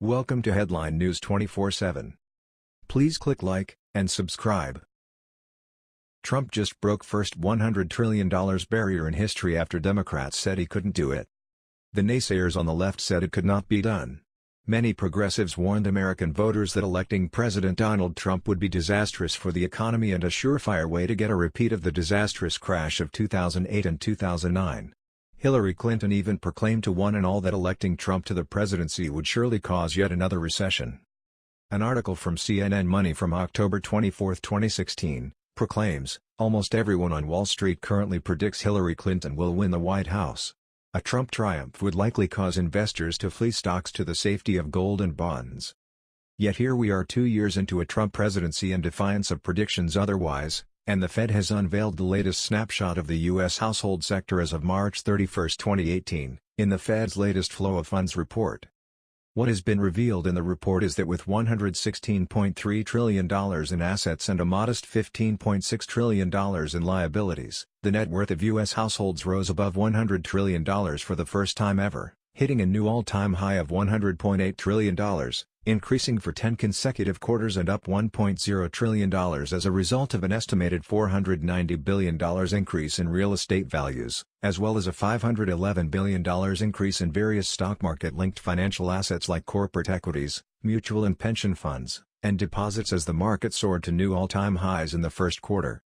Welcome to Headline News 24/7. Please click like and subscribe. Trump just broke first $100 trillion barrier in history after Democrats said he couldn't do it. The naysayers on the left said it could not be done. Many progressives warned American voters that electing President Donald Trump would be disastrous for the economy and a surefire way to get a repeat of the disastrous crash of 2008 and 2009. Hillary Clinton even proclaimed to one and all that electing Trump to the presidency would surely cause yet another recession. An article from CNN Money from October 24, 2016, proclaims, "Almost everyone on Wall Street currently predicts Hillary Clinton will win the White House. A Trump triumph would likely cause investors to flee stocks to the safety of gold and bonds." Yet here we are 2 years into a Trump presidency in defiance of predictions otherwise, and the Fed has unveiled the latest snapshot of the U.S. household sector as of March 31, 2018, in the Fed's latest Flow of Funds report. What has been revealed in the report is that with $116.3 trillion in assets and a modest $15.6 trillion in liabilities, the net worth of U.S. households rose above $100 trillion for the first time ever, hitting a new all-time high of $100.8 trillion, increasing for 10 consecutive quarters and up $1.0 trillion as a result of an estimated $490 billion increase in real estate values, as well as a $511 billion increase in various stock market-linked financial assets like corporate equities, mutual and pension funds, and deposits as the market soared to new all-time highs in the first quarter.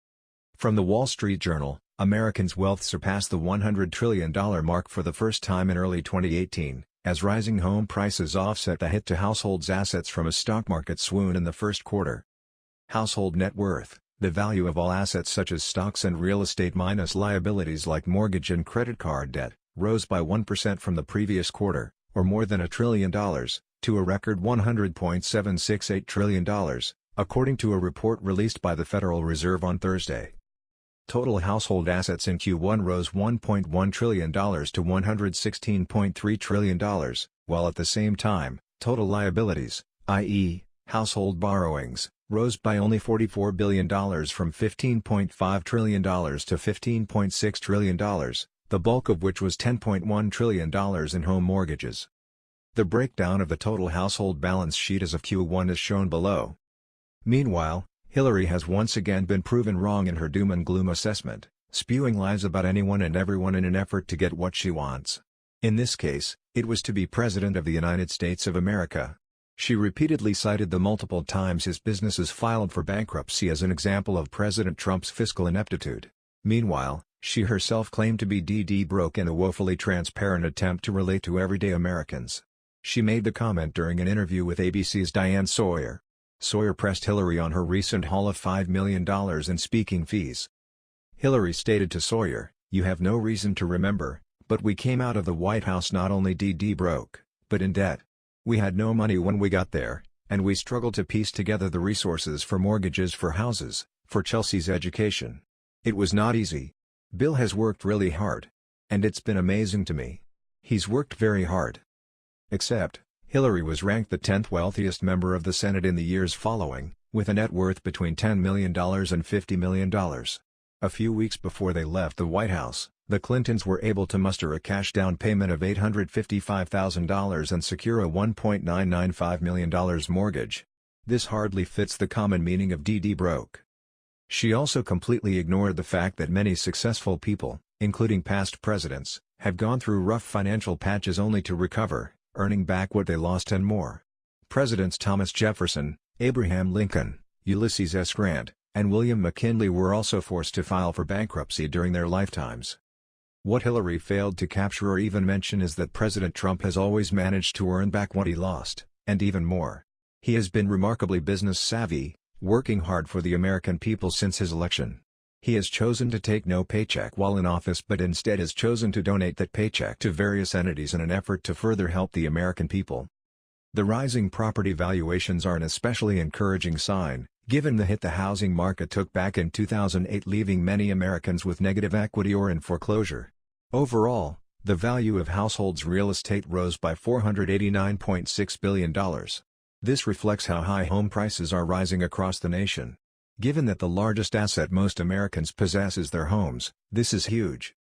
From the Wall Street Journal, Americans' wealth surpassed the $100 trillion mark for the first time in early 2018. As rising home prices offset the hit to households' assets from a stock market swoon in the first quarter. Household net worth, the value of all assets such as stocks and real estate minus liabilities like mortgage and credit card debt, rose by 1% from the previous quarter, or more than $1 trillion, to a record $100.768 trillion, according to a report released by the Federal Reserve on Thursday. Total household assets in Q1 rose $1.1 trillion to $116.3 trillion, while at the same time, total liabilities, i.e., household borrowings, rose by only $44 billion from $15.5 trillion to $15.6 trillion, the bulk of which was $10.1 trillion in home mortgages. The breakdown of the total household balance sheet as of Q1 is shown below. Meanwhile, Hillary has once again been proven wrong in her doom and gloom assessment, spewing lies about anyone and everyone in an effort to get what she wants. In this case, it was to be President of the United States of America. She repeatedly cited the multiple times his businesses filed for bankruptcy as an example of President Trump's fiscal ineptitude. Meanwhile, she herself claimed to be DD broke in a woefully transparent attempt to relate to everyday Americans. She made the comment during an interview with ABC's Diane Sawyer. Sawyer pressed Hillary on her recent haul of $5 million in speaking fees. Hillary stated to Sawyer, "You have no reason to remember, but we came out of the White House not only DD broke, but in debt. We had no money when we got there, and we struggled to piece together the resources for mortgages for houses, for Chelsea's education. It was not easy. Bill has worked really hard. And it's been amazing to me. He's worked very hard." Except, Hillary was ranked the 10th wealthiest member of the Senate in the years following, with a net worth between $10 million and $50 million. A few weeks before they left the White House, the Clintons were able to muster a cash down payment of $855,000 and secure a $1.995 million mortgage. This hardly fits the common meaning of DD broke. She also completely ignored the fact that many successful people, including past presidents, have gone through rough financial patches only to recover, earning back what they lost and more. Presidents Thomas Jefferson, Abraham Lincoln, Ulysses S. Grant, and William McKinley were also forced to file for bankruptcy during their lifetimes. What Hillary failed to capture or even mention is that President Trump has always managed to earn back what he lost, and even more. He has been remarkably business savvy, working hard for the American people since his election. He has chosen to take no paycheck while in office but instead has chosen to donate that paycheck to various entities in an effort to further help the American people. The rising property valuations are an especially encouraging sign, given the hit the housing market took back in 2008, leaving many Americans with negative equity or in foreclosure. Overall, the value of households' real estate rose by $489.6 billion. This reflects how high home prices are rising across the nation. Given that the largest asset most Americans possess is their homes, this is huge.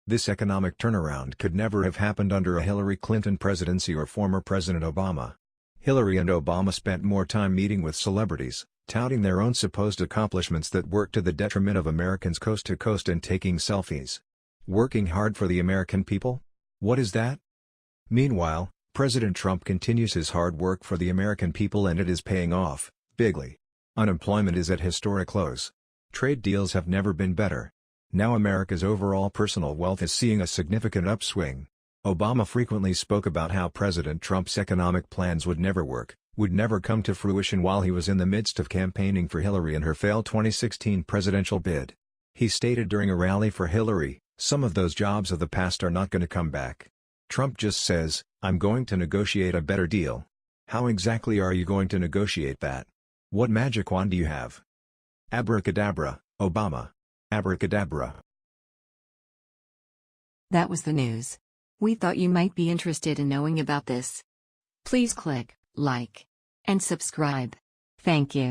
This economic turnaround could never have happened under a Hillary Clinton presidency or former President Obama. Hillary and Obama spent more time meeting with celebrities, touting their own supposed accomplishments that work to the detriment of Americans coast to coast and taking selfies. Working hard for the American people? What is that? Meanwhile, President Trump continues his hard work for the American people and it is paying off, bigly. Unemployment is at historic lows. Trade deals have never been better. Now America's overall personal wealth is seeing a significant upswing. Obama frequently spoke about how President Trump's economic plans would never work, would never come to fruition while he was in the midst of campaigning for Hillary in her failed 2016 presidential bid. He stated during a rally for Hillary, "Some of those jobs of the past are not going to come back." Trump just says, "I'm going to negotiate a better deal." How exactly are you going to negotiate that? What magic wand do you have? Abracadabra, Obama. Abracadabra. That was the news. We thought you might be interested in knowing about this. Please click like and subscribe. Thank you.